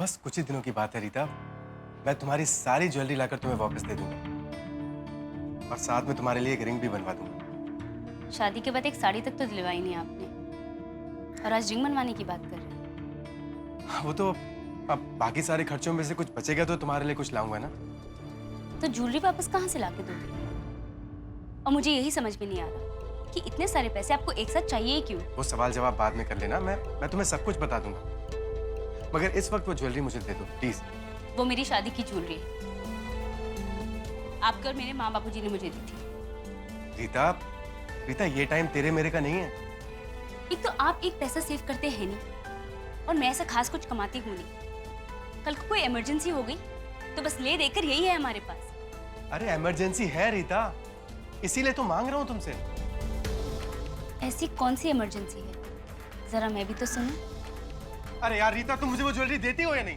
बस कुछ ही दिनों की बात है रीता, मैं तुम्हारी सारी ज्वेलरी लाकर तुम्हें वापस दे दूंगा और साथ में तुम्हारे लिए एक रिंग भी बनवा दूंगा। शादी के बाद एक साड़ी तक तो दिलवाई नहीं आपने, और आज रिंग बनवाने की बात कर रहे हैं। वो तो अब बाकी सारे खर्चों में से कुछ बचेगा तो तुम्हारे लिए कुछ लाऊंगा ना। तो ज्वेलरी वापस कहाँ से लाके दोगे? और मुझे यही समझ में नहीं आ रहा कि इतने सारे पैसे आपको एक साथ चाहिए ही क्यों? वो सवाल जवाब बाद में कर लेना, मैं तुम्हें सब कुछ बता दूंगा, मगर इस वक्त वो ज्वेलरी मुझे दे दो प्लीज। वो मेरी शादी की ज्वेलरी है, आपके और मेरे माँ बापूजी ने मुझे दी थी। रीता, रीता ये टाइम तेरे मेरे का नहीं है। एक तो आप एक पैसा सेव करते हैं नहीं, और मैं ऐसा खास कुछ कमाती हूँ नहीं। कल को कोई इमरजेंसी हो गई तो बस ले देकर यही है हमारे पास। अरे इमरजेंसी है रीता, इसीलिए तो मांग रहा हूँ तुमसे। ऐसी कौन सी इमरजेंसी है, जरा मैं भी तो सुनूं। अरे यार रीता, तुम मुझे वो ज्वेलरी देती हो या नहीं?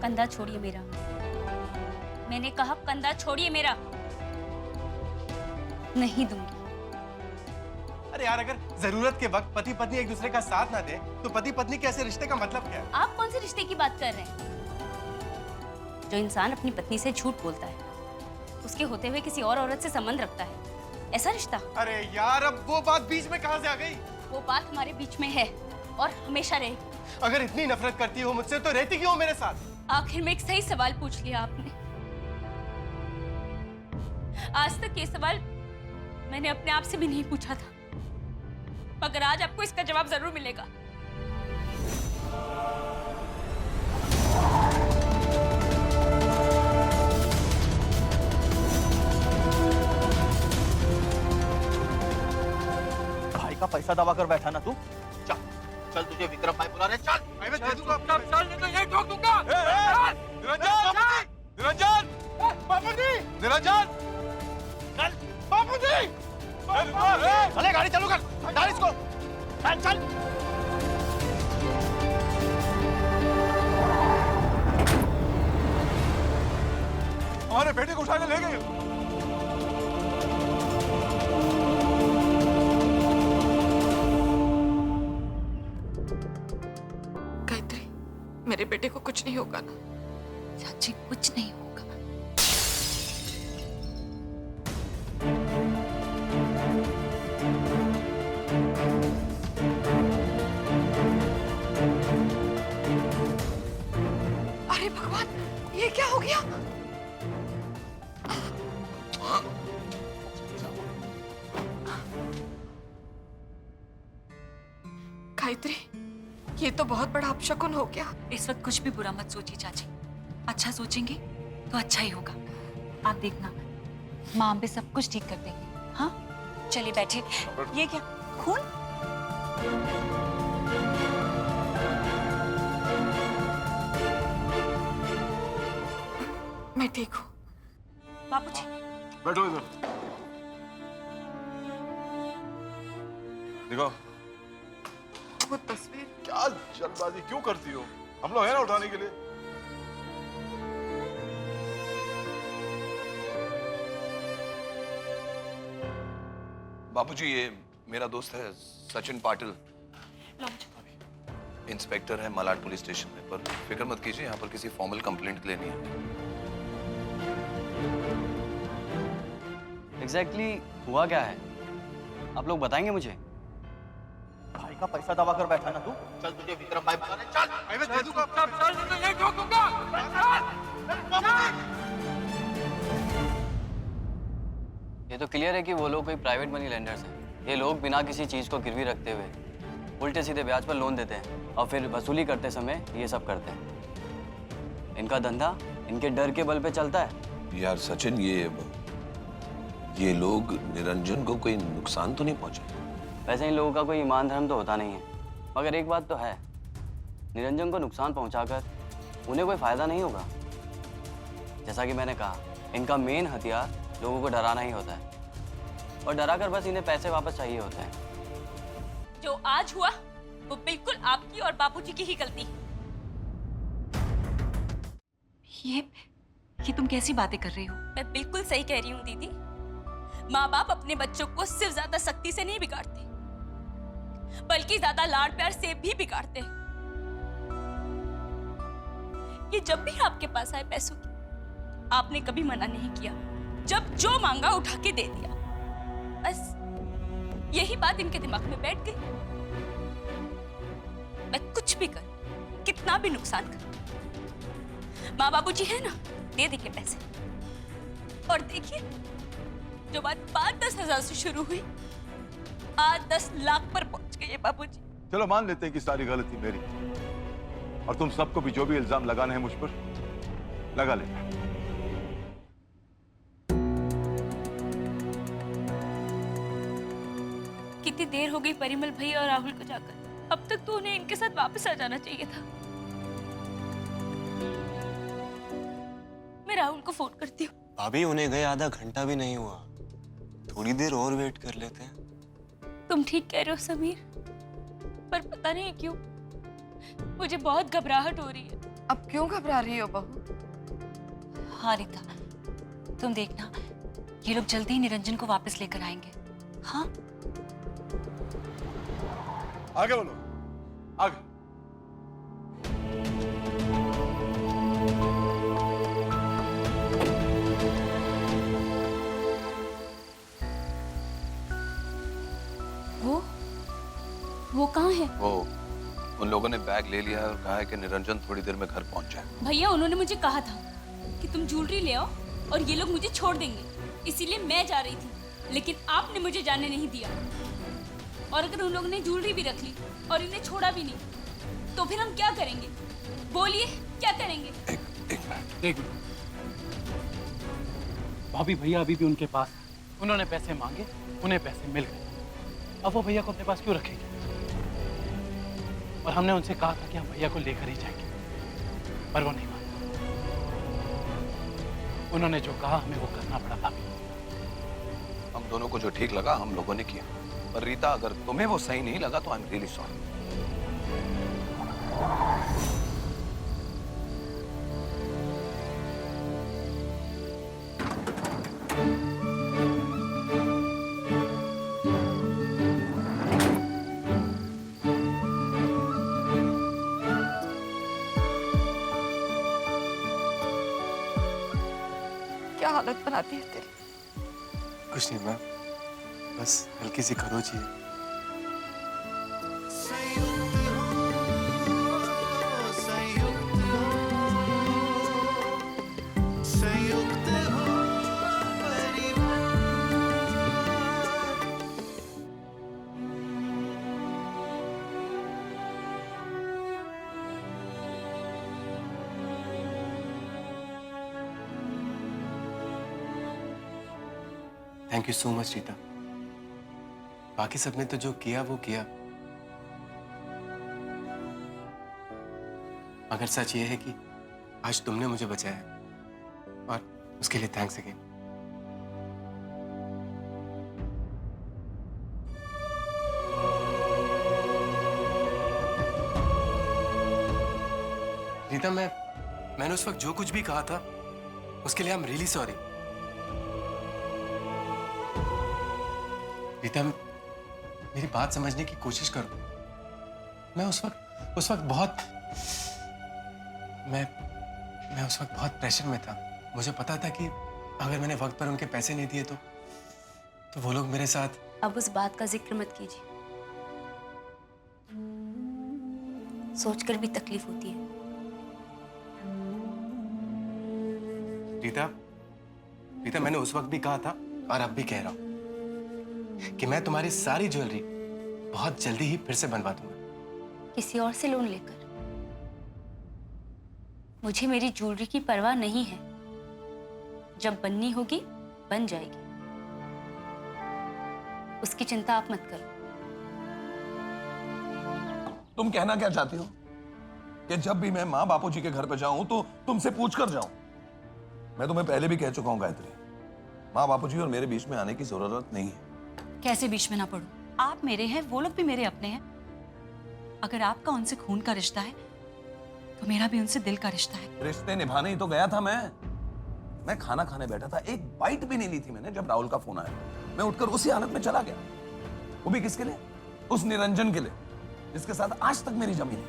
कंधा छोड़िए मेरा, मैंने कहा कंधा छोड़िए मेरा। नहीं दूंगी। अरे यार, अगर जरूरत के वक्त पति पत्नी एक दूसरे का साथ ना दे तो पति पत्नी के ऐसे रिश्ते का मतलब क्या है? आप कौन से रिश्ते की बात कर रहे हैं? जो इंसान अपनी पत्नी से झूठ बोलता है, उसके होते हुए किसी और औरत से संबंध रखता है, ऐसा रिश्ता? अरे यार, अब वो बात बीच में कहां से आ गई? वो बात हमारे बीच में है और हमेशा रहेगी। अगर इतनी नफरत करती हो मुझसे तो रहती क्यों मेरे साथ? आखिर में एक सही सवाल पूछ लिया आपने। आज तक ये सवाल मैंने अपने आप से भी नहीं पूछा था, मगर आज आपको इसका जवाब जरूर मिलेगा। भाई का पैसा दबा कर बैठा ना तू। चल चल, तुझे विक्रम भाई बुला रहे, चल। मैं दे दूंगा। चल नहीं तो यही ठोक दूंगा। निरंजन! निरंजन! बापूजी! निरंजन! चल बापूजी! चले, गाड़ी चालू कर, डाल इसको। चल चल। हमारे बेटे को उठाने ले गए। गायत्री, मेरे बेटे को कुछ नहीं होगा ना? चाची, कुछ नहीं होगा। अरे भगवान, ये क्या हो गया? गायत्री, ये तो बहुत बड़ा अपशकुन हो गया। इस वक्त कुछ भी बुरा मत सोचिए चाची, अच्छा सोचेंगे तो अच्छा ही होगा। आप देखना, माँ हम पे सब कुछ ठीक कर देंगे। हाँ चलिए बैठिए। ये क्या खून? मैं ठीक हूँ। बाबूजी बैठो इधर। देखो, वो तस्वीर। क्या जल्दबाजी क्यों करती हो? हम लोग हैं ना उठाने के लिए। बाबूजी, ये मेरा दोस्त है सचिन पाटिल, इंस्पेक्टर है मलाड पुलिस स्टेशन में। पर फिक्र मत कीजिए, यहाँ पर किसी फॉर्मल कंप्लेंट लेनी है। एग्जैक्टली हुआ क्या है, आप लोग बताएंगे मुझे? भाई का पैसा दबा कर बैठा ना तू। चल, तुझे विक्रम भाई बुला रहे, चल। मैं दे दूंगा। चल नहीं तो यही ठोक दूंगा। ये तो क्लियर है कि वो लोग कोई प्राइवेट मनी लेंडर्स हैं। ये लोग बिना किसी चीज को गिरवी रखते हुए उल्टे सीधे ब्याज पर लोन देते हैं और फिर वसूली करते समय ये सब करते हैं। इनका धंधा इनके डर के बल पे चलता है। यार सचिन, ये लोग निरंजन को कोई नुकसान तो नहीं पहुंचा? वैसे इन लोगों का कोई ईमान धर्म तो होता नहीं है, मगर एक बात तो है, निरंजन को नुकसान पहुंचाकर उन्हें कोई फायदा नहीं होगा। जैसा कि मैंने कहा, इनका मेन हथियार लोगों को डराना ही होता है, और डराकर बस इन्हें पैसे वापस चाहिए होते हैं। जो आज हुआ वो बिल्कुल आपकी और बापूजी की ही गलती है। ये तुम कैसी बातें कर रही हो? मैं बिल्कुल सही कह रही हूँ दीदी। माँ बाप अपने बच्चों को सिर्फ ज्यादा सख्ती से नहीं बिगाड़ते, बल्कि ज्यादा लाड प्यार से भी बिगाड़ते हैं। ये जब भी आपके पास आए पैसों की, आपने कभी मना नहीं किया। जब जो मांगा उठा के दे दिया। बस यही बात इनके दिमाग में बैठ गई। मैं कुछ भी कर, कितना भी नुकसान कर, माँ बाबूजी है ना, दे देंगे पैसे। और देखिए, जो बात 5-10 हजार से शुरू हुई, आज 10 लाख पर पहुंच गई है बाबूजी। चलो मान लेते हैं कि सारी गलती मेरी, और तुम सबको भी जो भी इल्जाम लगाने हैं मुझ पर लगा लेना। कितनी देर हो गई परिमल भैया और राहुल को जाकर, अब तक तो उन्हें इनके साथ वापस आ जाना चाहिए था। मैं राहुल को फोन करती हूँ। भाभी उन्हें गए आधा घंटा भी नहीं हुआ, थोड़ी देर और वेट कर लेते हैं। तुम ठीक कह रहे हो समीर, पर पता नहीं क्यों मुझे बहुत घबराहट हो रही है। अब क्यों घबरा रही हो बहू? हाँ रीता, तुम देखना, ये लोग जल्दी ही निरंजन को वापस लेकर आएंगे। हाँ, आगे बोलो, आगे। वो कहाँ है? वो उन लोगों ने बैग ले लिया है और कहा है कि निरंजन थोड़ी देर में घर पहुंच जाए। भैया उन्होंने मुझे कहा था कि तुम ज्वेलरी ले आओ और ये लोग मुझे छोड़ देंगे, इसीलिए मैं जा रही थी, लेकिन आपने मुझे जाने नहीं दिया। और अगर उन लोगों ने ज्वेलरी भी रख ली और इन्हें छोड़ा भी नहीं, तो फिर हम क्या करेंगे? बोलिए, क्या करेंगे? एक मिनट। एक मिनट, भाभी भैया अभी भी उनके पास हैं। उन्होंने पैसे मांगे, उन्हें पैसे मिल गए। अब वो भैया को अपने पास क्यों रखेंगे? और हमने उनसे कहा था कि हम भैया को लेकर ही जाएंगे, पर वो नहीं माने। उन्होंने जो कहा हमें वो करना पड़ा भाभी। हम दोनों को जो ठीक लगा हम लोगों ने किया, पर रीता अगर तुम्हें वो सही नहीं लगा तो आई एम रियली सॉरी। क्या हालत बनाती है तेरी। कुछ नहीं मैम, बस हल्की सी खरोच ही है। Thank you so much Rita. बाकी सबने तो जो किया वो किया, मगर सच ये है कि आज तुमने मुझे बचाया और उसके लिए थैंक्स अगेन। रीता, मैंने उस वक्त जो कुछ भी कहा था उसके लिए I am really sorry. Rita, मेरी बात समझने की कोशिश करो। मैं उस वक्त बहुत मैं उस वक्त बहुत प्रेशर में था। मुझे पता था कि अगर मैंने वक्त पर उनके पैसे नहीं दिए तो वो लोग मेरे साथ। अब उस बात का जिक्र मत कीजिए, सोचकर भी तकलीफ होती है। रीता, मैंने उस वक्त भी कहा था और अब भी कह रहा हूं कि मैं तुम्हारी सारी ज्वेलरी बहुत जल्दी ही फिर से बनवा दूंगा। किसी और से लोन लेकर? मुझे मेरी ज्वेलरी की परवाह नहीं है। जब बननी होगी बन जाएगी, उसकी चिंता आप मत करो। तुम कहना क्या चाहती हो कि जब भी मैं माँ बापूजी के घर पे जाऊं तो तुमसे पूछ कर जाऊं? मैं तुम्हें पहले भी कह चुका हूं गायत्री, माँ बापूजी और मेरे बीच में आने की जरूरत नहीं है। कैसे बीच में ना पड़ो? आप मेरे हैं, वो लोग भी मेरे अपने हैं। अगर आपका उनसे खून का रिश्ता है तो मेरा भी उनसे दिल का रिश्ता है। रिश्ते निभाने ही तो गया था मैं खाना खाने बैठा था, एक बाइट भी नहीं ली थी मैंने जब राहुल का फोन आया। मैं उठकर उसी हालत में चला गया, वो भी किसके लिए? उस निरंजन के लिए जिसके साथ आज तक मेरी जमी है।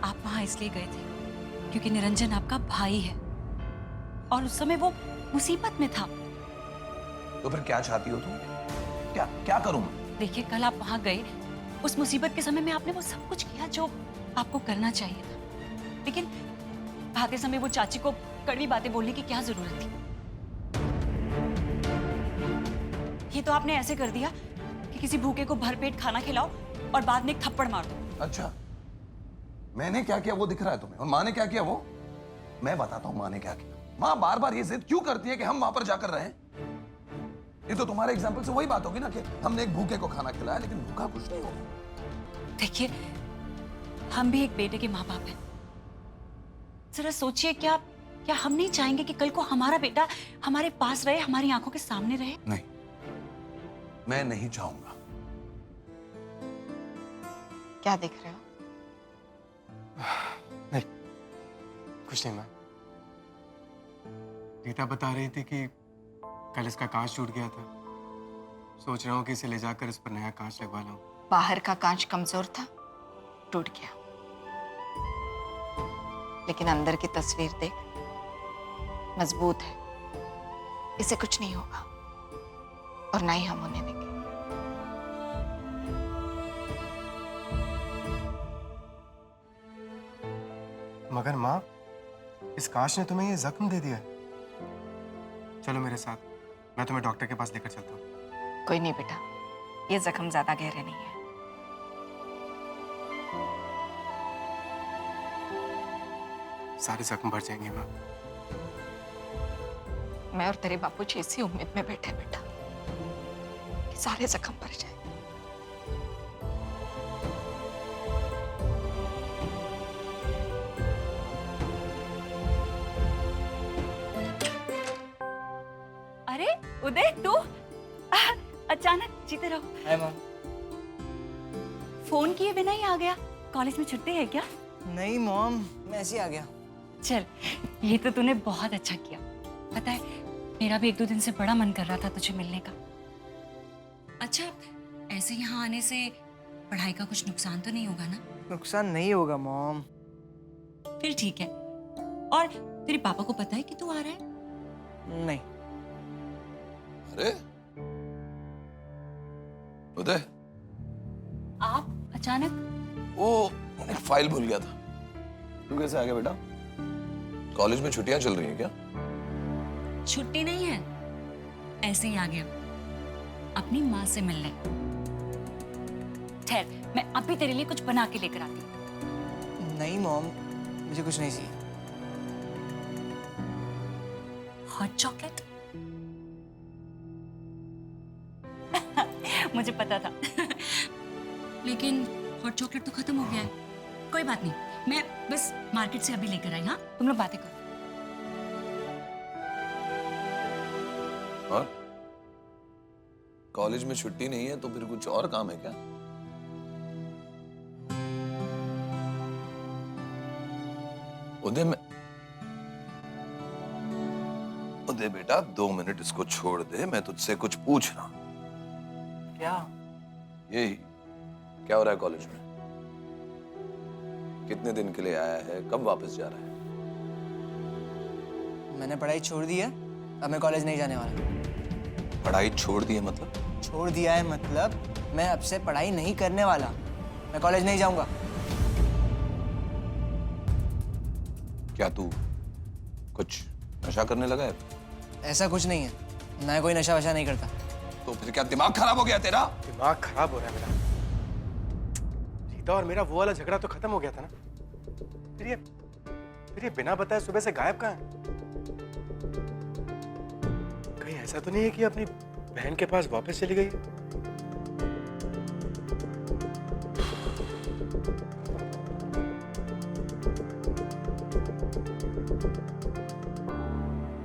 आप वहां इसलिए गए थे क्योंकि निरंजन आपका भाई है और उस समय वो मुसीबत में था। तो फिर क्या चाहती हो तुम? क्या क्या करूं मैं? देखिए, कल आप वहां गए, उस मुसीबत के समय में आपने वो सब कुछ किया जो आपको करना चाहिए था, लेकिन भागते समय वो चाची को कड़वी बातें बोलने की क्या जरूरत थी? ये तो आपने ऐसे कर दिया कि किसी भूखे को भरपेट खाना खिलाओ और बाद में एक थप्पड़ मार दो। अच्छा, मैंने क्या किया वो दिख रहा है तुम्हें, और माँ ने क्या किया वो? मैं बताता हूँ माँ ने क्या किया। माँ बार बार ये जिद क्यों करती है कि हम वहां पर जाकर रहें? ये तो तुम्हारे एग्जाम्पल से वही बात होगी ना कि हमने एक भूखे को खाना खिलाया लेकिन भूखा कुछ नहीं हो। देखिए, हम भी एक बेटे के माँ बाप हैं। जरा सोचिए, क्या क्या हम नहीं चाहेंगे कि कल को हमारा बेटा हमारे पास रहे, हमारी आंखों के सामने रहे? नहीं, मैं नहीं चाहूंगा। क्या देख रहे हो? नहीं, कुछ नहीं। मैं रीता बता रही थी कि कल इसका कांच टूट गया था। सोच रहा हूँ कि इसे ले जाकर इस पर नया कांच लगवा लूं। बाहर का कांच कमजोर था, टूट गया, लेकिन अंदर की तस्वीर देख, मजबूत है। इसे कुछ नहीं होगा और ना ही हम होने देंगे। मगर माँ, इस कांच ने तुम्हें ये जख्म दे दिया है। चलो मेरे साथ, मैं तुम्हें डॉक्टर के पास लेकर चलता हूँ। कोई नहीं बेटा, ये जख्म ज्यादा गहरे नहीं है। सारे जख्म भर जाएंगे माँ। मैं और तेरे बापूजी इसी उम्मीद में बैठे बेटा कि सारे जख्म भर जाए। अरे उदय, तू अचानक जीते रहो। Hi mom. फोन किए बिना ही आ गया? कॉलेज में छुट्टी है क्या? नहीं मॉम, मैं ऐसे ही आ गया। चल, ये तो तूने बहुत अच्छा किया। पता है, मेरा भी 1-2 दिन से बड़ा मन कर रहा था तुझे मिलने का। अच्छा, ऐसे यहाँ आने से पढ़ाई का कुछ नुकसान तो नहीं होगा ना? नुकसान नहीं होगा मॉम। फिर ठीक है। और तेरे पापा को पता है कि तू आ रहा है? नहीं। अरे उदय, आप अचानक? वो एक फाइल भूल गया था। तू कैसे आ गया बेटा? कॉलेज में छुट्टियां चल रही हैं क्या? छुट्टी नहीं है, ऐसे ही आ गया अपनी माँ से मिलने। ठहर, मैं अभी तेरे लिए कुछ बना के लेकर आती हूँ। नहीं मॉम, मुझे कुछ नहीं चाहिए। Hot chocolate? मुझे पता था। लेकिन हॉट चॉकलेट तो खत्म हो गया है। कोई बात नहीं, मैं बस मार्केट से अभी लेकर आई। हाँ, तुम लोग बातें करो। और कॉलेज में छुट्टी नहीं है तो फिर कुछ और काम है क्या? उदय बेटा, 2 मिनट इसको छोड़ दे, मैं तुझसे कुछ पूछ रहा हूं। क्या? यही, क्या हो रहा है कॉलेज में? कितने दिन के लिए आया है? कब वापस जा रहा है? मैंने पढ़ाई छोड़ दी है, अब मैं कॉलेज नहीं जाने वाला। पढ़ाई छोड़ दी है मतलब? छोड़ दिया है मतलब मैं अब से पढ़ाई नहीं करने वाला। मैं कॉलेज नहीं जाऊंगा। क्या तू कुछ नशा करने लगा है? ऐसा कुछ नहीं है, मैं कोई नशा वशा नहीं करता। तो फिर क्या दिमाग खराब हो गया तेरा? दिमाग खराब हो रहा है मेरा। रीता और मेरा वो वाला झगड़ा तो खत्म हो गया था ना। फिर ये बिना बताए सुबह से गायब कहाँ है? कहीं ऐसा तो नहीं है कि अपनी बहन के पास वापस चली गई?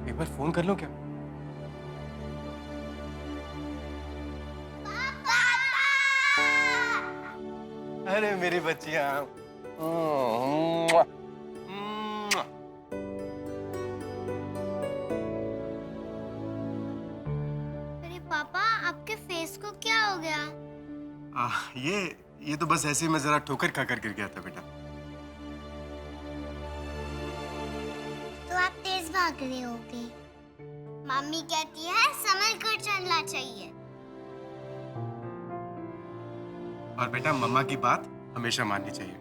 एक बार फोन कर लूं क्या? अरे मेरी बच्चियां। अरे पापा, आपके फेस को क्या हो गया? ये तो बस ऐसे ही मैं जरा ठोकर खाकर गिर गया था बेटा। तो आप तेज भाग रहे होगे। मम्मी कहती है संभल कर चलना चाहिए। और बेटा मम्मा की बात हमेशा माननी चाहिए।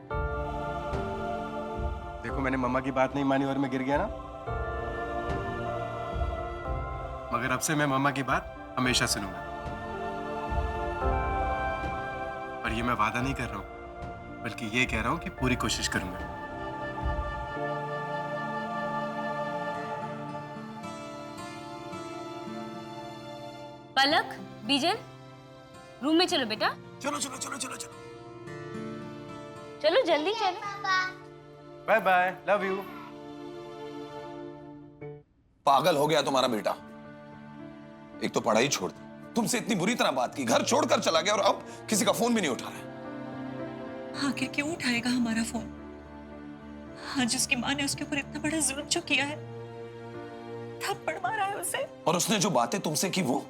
देखो मैंने मम्मा की बात नहीं मानी और मैं गिर गया ना, मगर अब से मैं मम्मा की बात हमेशा सुनूंगा। और ये मैं वादा नहीं कर रहा हूं, बल्कि ये कह रहा हूं कि पूरी कोशिश करूंगा। पलक, बीजल, रूम में चलो बेटा। चलो चलो चलो चलो चलो। चलो जल्दी चलो। Bye bye, love you. पागल हो गया तुम्हारा बेटा। एक तो पढ़ाई छोड़ दी, तुमसे इतनी बुरी तरह बात की, घर छोड़कर चला गया और अब किसी का फोन भी नहीं उठा रहा है। आखिर क्यों उठाएगा हमारा फोन? आज उसकी माँ ने उसके ऊपर इतना बड़ा जुल्म जो किया है, थप्पड़ मारा है उसे। और उसने जो बातें तुमसे की वो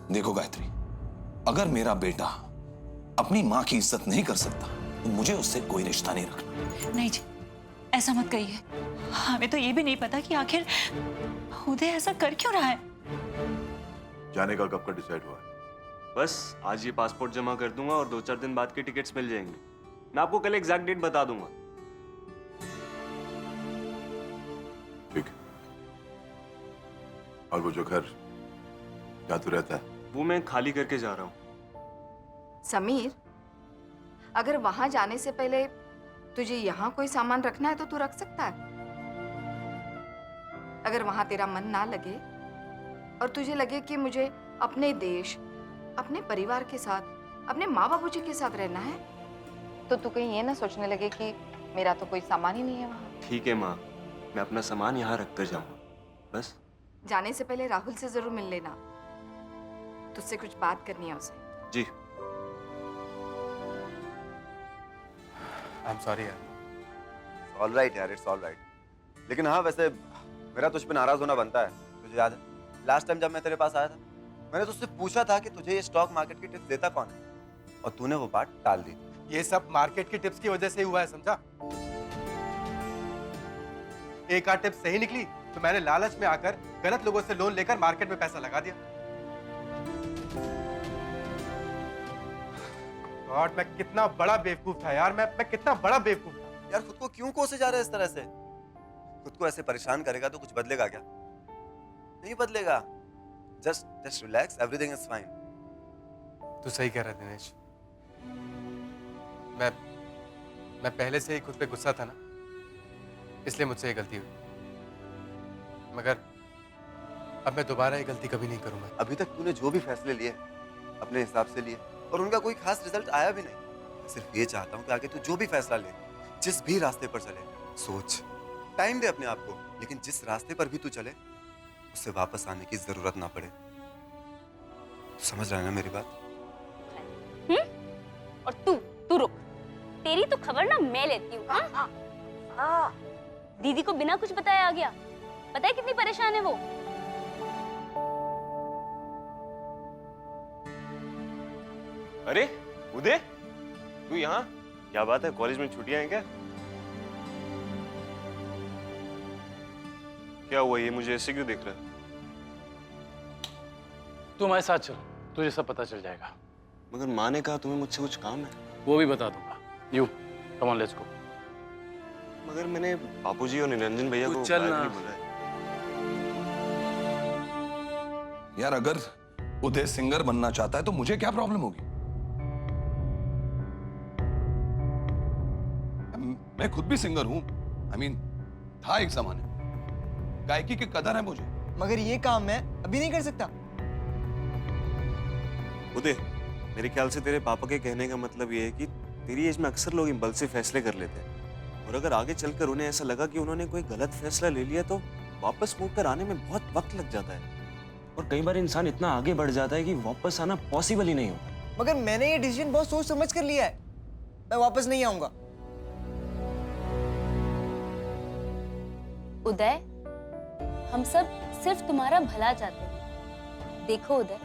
देखो गायत्री, अगर मेरा बेटा अपनी माँ की इज्जत नहीं कर सकता तो मुझे उससे कोई रिश्ता नहीं रखना। नहीं जी, ऐसा मत कहिए। हमें तो ये भी नहीं पता कि आखिर उदय ऐसा कर क्यों रहा है। जाने का कब का डिसाइड हुआ है? बस आज ये पासपोर्ट जमा कर दूंगा और 2-4 दिन बाद के टिकट्स मिल जाएंगे। मैं आपको कल एग्जैक्ट डेट बता दूंगा। ठीक है। और वो जो घर जहाँ तू रहता है वो मैं खाली करके जा रहा हूँ। समीर, अगर वहां जाने से पहले तुझे यहाँ कोई सामान रखना है तो तू रख सकता है। अगर वहां तेरा मन ना लगे और तुझे लगे कि मुझे अपने देश, अपने परिवार के साथ, अपने माँ बाबूजी के साथ रहना है, तो तू कहीं ये ना सोचने लगे कि मेरा तो कोई सामान ही नहीं है वहां। ठीक है माँ, मैं अपना सामान यहाँ रख कर जाऊंगा। बस जाने से पहले राहुल से जरूर मिल लेना, तुझसे कुछ बात करनी है उसे। जी। आई एम सॉरी यार। ऑल राइट यार, इट्स ऑल राइट। लेकिन हाँ, वैसे मेरा तुझ पे नाराज होना बनता है। तुझे याद है लास्ट टाइम जब मैं तेरे पास आया था, मैंने तुझसे पूछा था कि तुझे ये स्टॉक मार्केट की टिप्स देता कौन है, और तूने वो बात टाल दी। ये सब मार्केट की टिप्स की वजह से ही हुआ है, समझा? एक आध टिप्स सही निकली तो मैंने लालच में आकर गलत लोगों से लोन लेकर मार्केट में पैसा लगा दिया। गॉड, मैं कितना बड़ा बेवकूफ था यार। मैं कितना बड़ा बेवकूफ था यार। खुद को क्यों कोसे जा रहे इस तरह से? खुद को ऐसे परेशान करेगा तो कुछ बदलेगा क्या? नहीं बदलेगा। Just relax, everything is fine. तू सही कह रहा है दिनेश। मैं पहले से ही खुद पे गुस्सा था ना, इसलिए मुझसे ये गलती हुई। मगर अब मैं दोबारा ये गलती कभी नहीं करूंगा। अभी तक तूने जो भी फैसले लिए अपने हिसाब से लिए और उनका कोई खास रिजल्ट आया भी नहीं। मैं सिर्फ ये चाहता हूँ कि आगे तू जो भी फैसला ले, जिस भी रास्ते पर चले, सोच, टाइम दे अपने आप को, लेकिन जिस रास्ते पर भी तू चले उससे वापस आने की जरूरत ना पड़े। समझ रहा है ना मेरी बात? और तू रुक, तेरी तो खबर ना मैं लेती हूँ। हाँ? दीदी को बिना कुछ बताए आ गया। पता है कितनी परेशान है वो। अरे उदय, तू यहाँ? क्या बात है, कॉलेज में छुट्टियां हैं क्या? क्या हुआ, ये मुझे ऐसे क्यों देख रहा है? तुम हमारे साथ चलो, तुझे सब पता चल जाएगा। मगर माँ ने कहा तुम्हें मुझसे कुछ काम है। वो भी बता दूंगा। You come on, let's go. मगर मैंने बापूजी और निरंजन भैया को चल ना। नहीं बुलाया। यार अगर उदय सिंगर बनना चाहता है तो मुझे क्या प्रॉब्लम होगी? मैं खुद भी सिंगर हूं। I mean, था एक जमाने, गायकी की कदर है मुझे। मगर ये काम मैं अभी नहीं कर सकता। उदय, मेरे ख्याल से तेरे पापा के कहने का मतलब ये है कि तेरी एज में अक्सर लोग इम्पल्सिव फैसले कर लेते हैं, और अगर आगे चलकर उन्हें ऐसा लगा कि उन्होंने कोई गलत फैसला ले लिया तो वापस मुड़ कर आने में बहुत वक्त लग जाता है, और कई बार इंसान इतना आगे बढ़ जाता है कि वापस आना पॉसिबल ही नहीं होता। मगर मैंने ये डिसीजन बहुत सोच समझ कर लिया है, मैं वापस नहीं आऊंगा। उदय, हम सब सिर्फ तुम्हारा भला चाहते हैं। देखो उदय,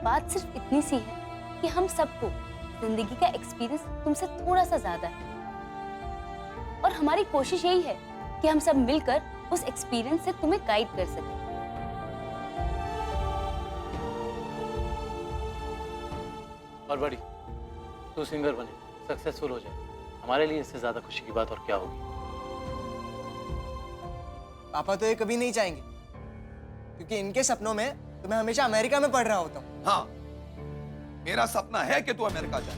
बात सिर्फ इतनी सी है कि हम सबको जिंदगी का एक्सपीरियंस तुमसे थोड़ा सा ज्यादा है, और हमारी कोशिश यही है कि हम सब मिलकर उस एक्सपीरियंस से तुम्हें गाइड कर सके। और बड़ी, तू सिंगर बने, सक्सेसफुल हो जाए, हमारे लिए इससे ज्यादा खुशी की बात और क्या होगी। पापा तो ये कभी नहीं चाहेंगे, क्योंकि इनके सपनों में तो मैं हमेशा अमेरिका में पढ़ रहा होता हूँ। हाँ, मेरा सपना है कि तू अमेरिका जाए।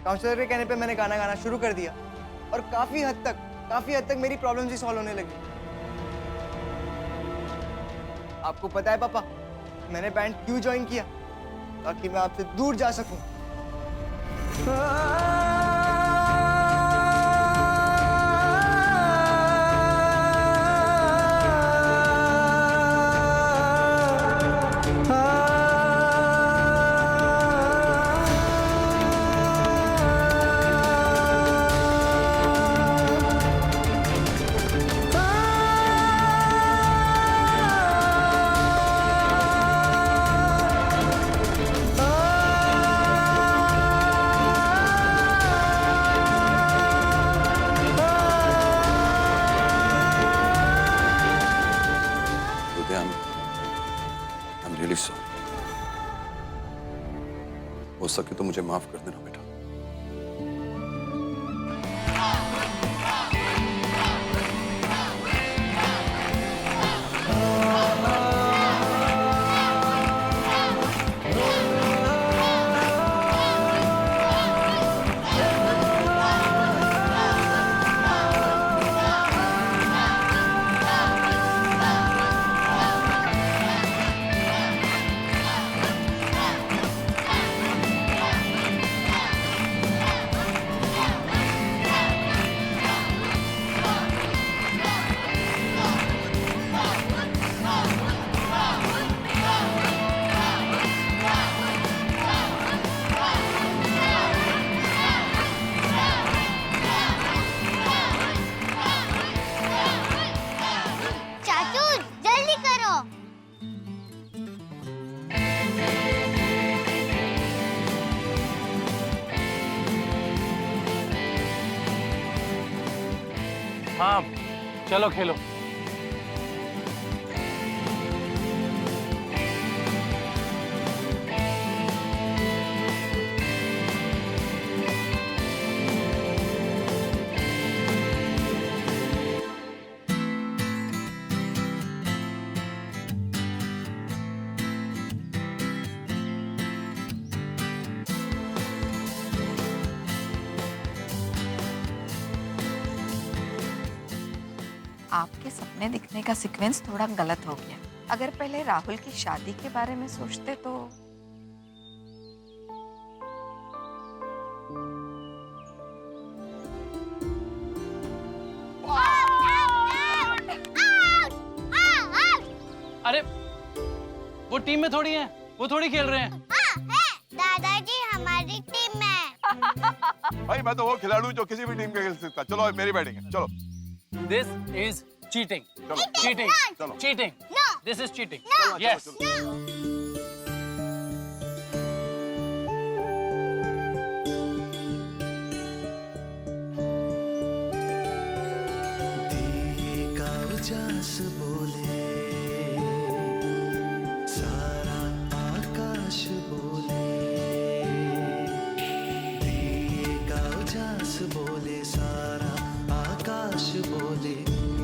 काउंसलर के कहने पे मैंने गाना गाना शुरू कर दिया और काफी हद तक मेरी प्रॉब्लम्स ही सॉल्व होने लगी। आपको पता है पापा, मैंने बैंड क्यों ज्वाइन किया? ताकि मैं आपसे दूर जा सकूं। I'm really sorry. हो सके तो मुझे माफ कर देना बेटा। चाचू जल्दी करो। हाँ, चलो खेलो। आपके सपने दिखने का सीक्वेंस थोड़ा गलत हो गया। अगर पहले राहुल की शादी के बारे में सोचते तो। अरे वो टीम में थोड़ी हैं, वो थोड़ी खेल रहे हैं। दादाजी हमारी टीम में। भाई मैं तो वो खिलाड़ू जो किसी भी टीम के खेल सकता। चलो अब मेरी बैटिंग है, चलो। This is cheating. चलो Cheating. चलो Cheating. No. This is cheating. No. Yes. No.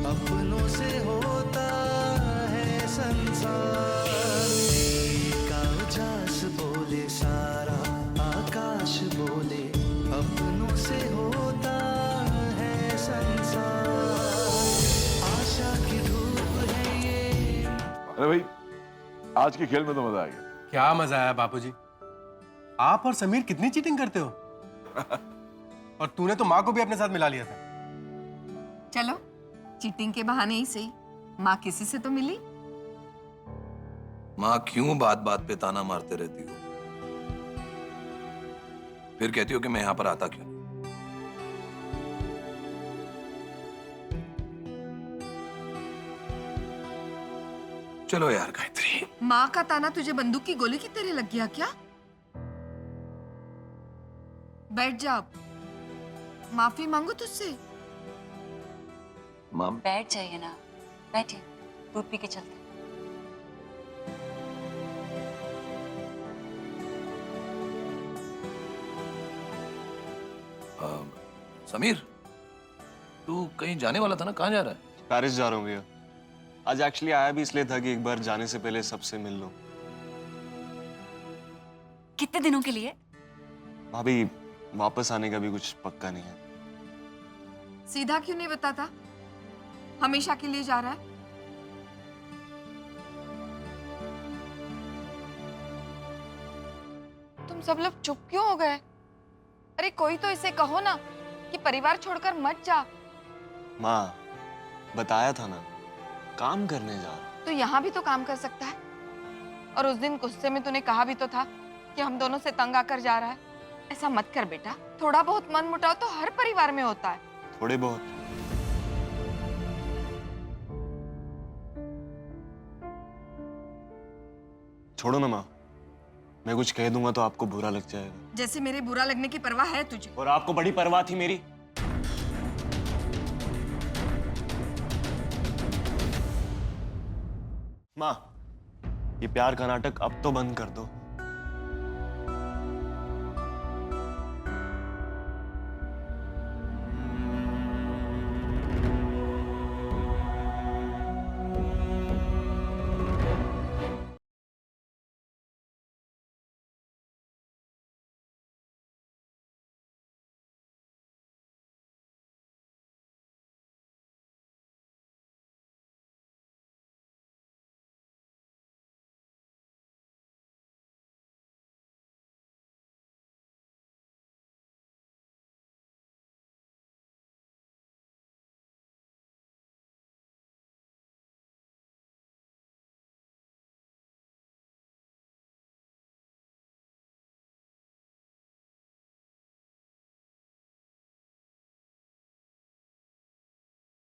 अपनों से होता है संसार, का उजास बोले सारा आकाश बोले, अपनों से होता है संसार, आशा की धूप है ये। अरे भाई, आज के खेल में तो मजा आ गया। क्या मजा आया बापूजी। आप और समीर कितनी चीटिंग करते हो। और तूने तो माँ को भी अपने साथ मिला लिया था। चलो चीटिंग के बहाने ही सही, माँ किसी से तो मिली। माँ क्यों बात बात पे ताना मारते रहती हो? फिर कहती हो कि मैं यहां पर आता क्यों नहीं? चलो यार गायत्री। माँ का ताना तुझे बंदूक की गोली की तरह लग गया क्या? बैठ जा, माफी मांगो तुझसे। माँ बैठ जाइए ना, बैठिए, दूध पी के चलते हैं। समीर, तू कहीं जाने वाला था ना, कहाँ जा रहा है? पेरिस जा रहा हूँ भैया। आज एक्चुअली आया भी इसलिए था कि एक बार जाने से पहले सबसे मिल लूं। कितने दिनों के लिए? भाभी, वापस आने का भी कुछ पक्का नहीं है। सीधा क्यों नहीं बताता? हमेशा के लिए जा रहा है? तुम सब लोग चुप क्यों हो गए? अरे कोई तो इसे कहो ना कि परिवार छोड़कर मत जा। माँ, बताया था ना, काम करने जा रहा। तो यहाँ भी तो काम कर सकता है। और उस दिन गुस्से में तूने कहा भी तो था कि हम दोनों से तंग आकर जा रहा है। ऐसा मत कर बेटा, थोड़ा बहुत मन मुटाव तो हर परिवार में होता है। थोड़े बहुत। छोड़ो ना माँ, मैं कुछ कह दूंगा तो आपको बुरा लग जाएगा। जैसे मेरे बुरा लगने की परवाह है तुझे। और आपको बड़ी परवाह थी मेरी। माँ, ये प्यार का नाटक अब तो बंद कर दो।